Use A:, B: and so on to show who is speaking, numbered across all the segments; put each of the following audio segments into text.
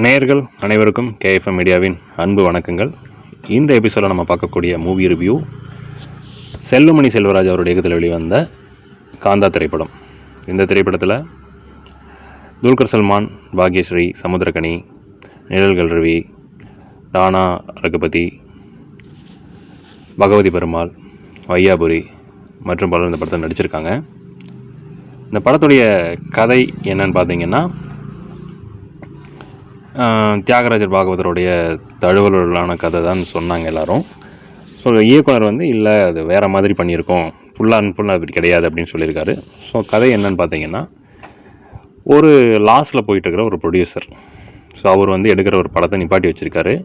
A: நேயர்கள் அனைவருக்கும் கேஎஃப்எம் மீடியாவின் அன்பு வணக்கங்கள். இந்த எபிசோடில் நம்ம பார்க்கக்கூடிய மூவி ரிவ்யூ செல்லுமணி செல்வராஜ் அவருடைய இயக்கத்தில் வெளிவந்த காந்தா திரைப்படம். இந்த திரைப்படத்தில் துல்கர் சல்மான், பாக்யஸ்ரீ, சமுத்திரக்கனி, நிழல்கள் ரவி, ராணா ரகுபதி, பகவதி பெருமாள், வையாபுரி மற்றும் பலர் இந்த படத்தில் நடிச்சிருக்காங்க. இந்த படத்துடைய கதை என்னன்னு பார்த்தீங்கன்னா, தியாகராஜர் பாகவதருடைய தழுவலான கதை தான் சொன்னாங்க எல்லோரும். ஸோ இயக்குனர் இல்லை அது வேறு மாதிரி பண்ணியிருக்கோம், ஃபுல்லாக அப்படி கிடையாது அப்படின்னு சொல்லியிருக்காரு. ஸோ கதை என்னன்னு பார்த்தீங்கன்னா, ஒரு லாஸில் போயிட்டுருக்கிற ஒரு ப்ரொடியூசர். ஸோ அவர் எடுக்கிற ஒரு படத்தை நிப்பாட்டி வச்சுருக்காரு.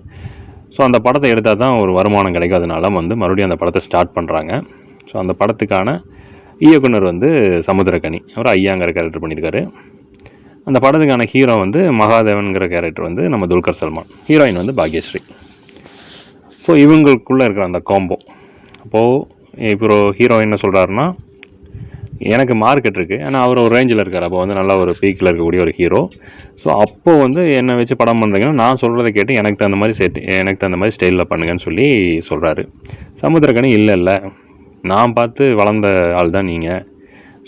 A: ஸோ அந்த படத்தை எடுத்தால் தான் ஒரு வருமானம் கிடைக்காதனால மறுபடியும் அந்த படத்தை ஸ்டார்ட் பண்ணுறாங்க. ஸோ அந்த படத்துக்கான இயக்குனர் சமுத்திரக்கனி, அவர் ஐயாங்கிற கேரக்டர் பண்ணியிருக்காரு. அந்த படத்துக்கான ஹீரோ மகாதேவன்கிற கேரக்டர் நம்ம துல்கர் சல்மான், ஹீரோயின் பாக்யஸ்ரீ. ஸோ இவங்களுக்குள்ளே இருக்கிற அந்த காம்போ. அப்போது இப்போ ஹீரோ என்ன சொல்கிறாருன்னா, எனக்கு மார்க்கெட் இருக்குது, ஏன்னா அவர் ஒரு ரேஞ்சில் இருக்கார். அப்போ நல்லா ஒரு பீக்கில் இருக்கக்கூடிய ஒரு ஹீரோ. ஸோ அப்போது என்னை வச்சு படம் பண்ணுறீங்கன்னா நான் சொல்கிறத கேட்டு எனக்கு தகுந்த மாதிரி ஸ்டைலில் பண்ணுங்கன்னு சொல்கிறாரு. சமுத்திரக்கனி இல்லை, நான் பார்த்து வளர்ந்த ஆள் தான் நீங்கள்.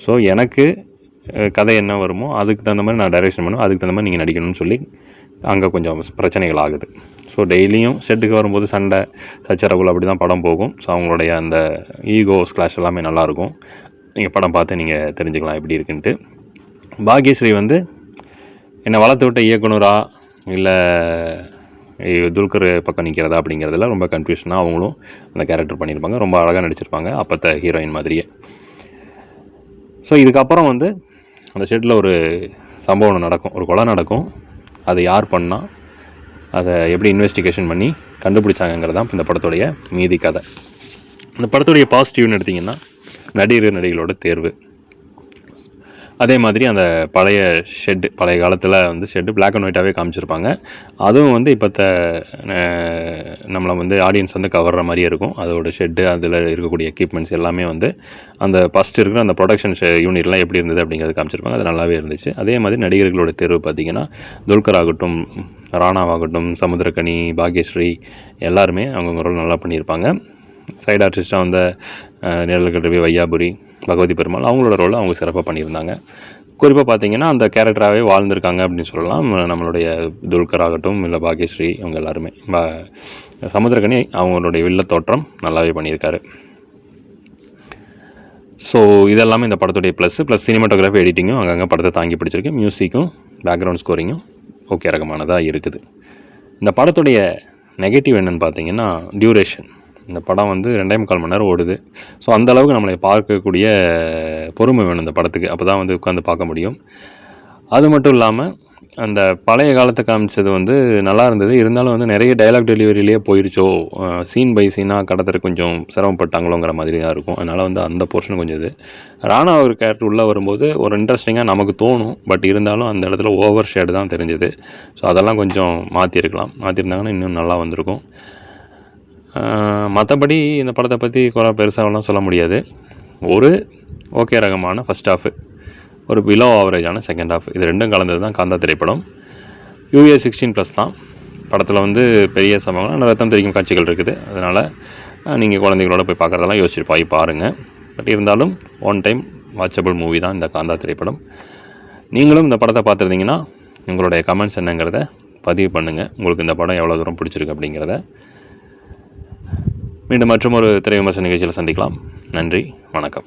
A: ஸோ எனக்கு கதை என்ன வருமோ அதுக்கு தகுந்த மாதிரி நான் டைரெக்ஷன் பண்ணுவேன், அதுக்கு தகுந்த மாதிரி நீங்கள் நடிக்கணும்னு அங்கே கொஞ்சம் பிரச்சனைகள் ஆகுது. ஸோ டெய்லியும் செட்டுக்கு வரும்போது சண்டை சச்சரவுகள் அப்படி தான் படம் போகும். ஸோ அவங்களுடைய அந்த ஈகோ ஸ்கிளாஷ் எல்லாமே நல்லாயிருக்கும். நீங்கள் படம் பார்த்து நீங்கள் தெரிஞ்சுக்கலாம் எப்படி இருக்குன்ட்டு. பாக்யஸ்ரீ என்னை வளர்த்து விட்ட இயக்குனரா இல்லை துல்கர் பக்கம் நிற்கிறதா அப்படிங்கிறதுல ரொம்ப கன்ஃபியூஷனாக அவங்களும் அந்த கேரக்டர் பண்ணியிருப்பாங்க. ரொம்ப அழகாக நடிச்சிருப்பாங்க, அப்போத்த ஹீரோயின் மாதிரியே. ஸோ இதுக்கப்புறம் அந்த ஷெட்டில் ஒரு சம்பவம் நடக்கும், ஒரு கொலை நடக்கும். அதை யார் பண்ணால், அதை எப்படி இன்வெஸ்டிகேஷன் பண்ணி கண்டுபிடிச்சாங்கிறது தான் இந்த படத்துடைய மீதி கதை. இந்த படத்துடைய பாசிட்டிவ்னு எடுத்திங்கன்னா, நடிகர்களோட தேர்வு. அதே மாதிரி அந்த பழைய காலத்தில் ஷெட்டு பிளாக் அண்ட் ஒயிட்டாகவே காமிச்சிருப்பாங்க. அதுவும் இப்போத்த நம்மளை ஆடியன்ஸ் கவர்ற மாதிரியே இருக்கும். அதோட ஷெட்டு, அதில் இருக்கக்கூடிய எக்யூப்மெண்ட்ஸ் எல்லாமே அந்த ஃபஸ்ட்டு இருக்கிற அந்த ப்ரொடக்ஷன் யூனிட்லாம் எப்படி இருந்தது அப்படிங்கிறது காமிச்சிருப்பாங்க. அது நல்லாவே இருந்துச்சு. அதே மாதிரி நடிகர்களோட தேர்வு பார்த்திங்கன்னா, துல்கர் ஆகட்டும், ராணாவாகட்டும், சமுத்திரக்கனி, பாக்யஸ்ரீ எல்லாருமே அவங்கவுங்க ரோல் நல்லா பண்ணியிருப்பாங்க. சைடு ஆர்டிஸ்ட்டாக நிழல்கள் ரவி, வையாபுரி, பகவதி பெருமாள் அவங்களோட ரோலை அவங்க சிறப்பாக பண்ணியிருந்தாங்க. குறிப்பாக பார்த்திங்கன்னா அந்த கேரக்டராகவே வாழ்ந்திருக்காங்க அப்படின்னு சொல்லலாம். நம்மளுடைய துல்கர் ஆகட்டும், இல்லை பாக்யஸ்ரீ, அவங்க எல்லாருமே. சமுத்திரக்கனி அவங்களுடைய வில்ல தோற்றம் நல்லாவே பண்ணியிருக்காரு. ஸோ இதெல்லாமே இந்த படத்துடைய ப்ளஸ் சினிமாட்டோகிராஃபி, எடிட்டிங்கும் அங்கங்கே படத்தை தாங்கி பிடிச்சிருக்கு. மியூசிக்கும் பேக்ரவுண்ட் ஸ்கோரிங்கும் ஓகே ரகமானதாக இருக்குது. இந்த படத்துடைய நெகட்டிவ் என்னென்னு பார்த்தீங்கன்னா, டியூரேஷன். இந்த படம் 2.25 மணி நேரம் ஓடுது. ஸோ அந்தளவுக்கு நம்மளை பார்க்கக்கூடிய பொறுமை வேணும் இந்த படத்துக்கு. அப்போ தான் உட்காந்து பார்க்க முடியும். அது மட்டும் இல்லாமல் அந்த பழைய காலத்தை காமிச்சது நல்லா இருந்தது. இருந்தாலும் நிறைய டைலாக் டெலிவரியிலே போயிருச்சோ, சீன் பை சீனாக கடத்துறதுக்கு கொஞ்சம் சிரமப்பட்டாங்களோங்கிற மாதிரி தான் இருக்கும். அதனால் அந்த போர்ஷன் கொஞ்சம் இது. ராணா ஒரு கேரக்டர் உள்ளே வரும்போது ஒரு இன்ட்ரெஸ்டிங்காக நமக்கு தோணும். பட் இருந்தாலும் அந்த இடத்துல ஓவர் ஷேடு தான் தெரிஞ்சுது. ஸோ அதெல்லாம் கொஞ்சம் மாற்றிருந்தாங்கன்னா இன்னும் நல்லா வந்திருக்கும். மற்றபடி இந்த படத்தை பற்றி பெருசாகலாம் சொல்ல முடியாது. ஒரு ஓகே ரகமான ஃபஸ்ட் ஹாஃபு, ஒரு பிலோ ஆவரேஜான செகண்ட் ஹாஃப், இது ரெண்டும் கலந்தது தான் காந்தா திரைப்படம். UA 16+ தான். படத்தில் பெரிய சம்பவம், ரத்தம் தெரிக்கும் காட்சிகள் இருக்குது. அதனால் நீங்கள் குழந்தைகளோட போய் பார்க்குறதெல்லாம் யோசிச்சு பாருங்கள். பட் இருந்தாலும் ஒன் டைம் வாட்சபிள் மூவி தான் இந்த காந்தா திரைப்படம். நீங்களும் இந்த படத்தை பார்த்துருந்தீங்கன்னா உங்களுடைய கமெண்ட்ஸ் என்னங்கிறத பதிவு பண்ணுங்கள். உங்களுக்கு இந்த படம் எவ்வளோ தூரம் பிடிச்சிருக்கு அப்படிங்கிறத. மீண்டும் மற்றும் ஒரு திரை விமர்சன நிகழ்ச்சியில் சந்திக்கலாம். நன்றி, வணக்கம்.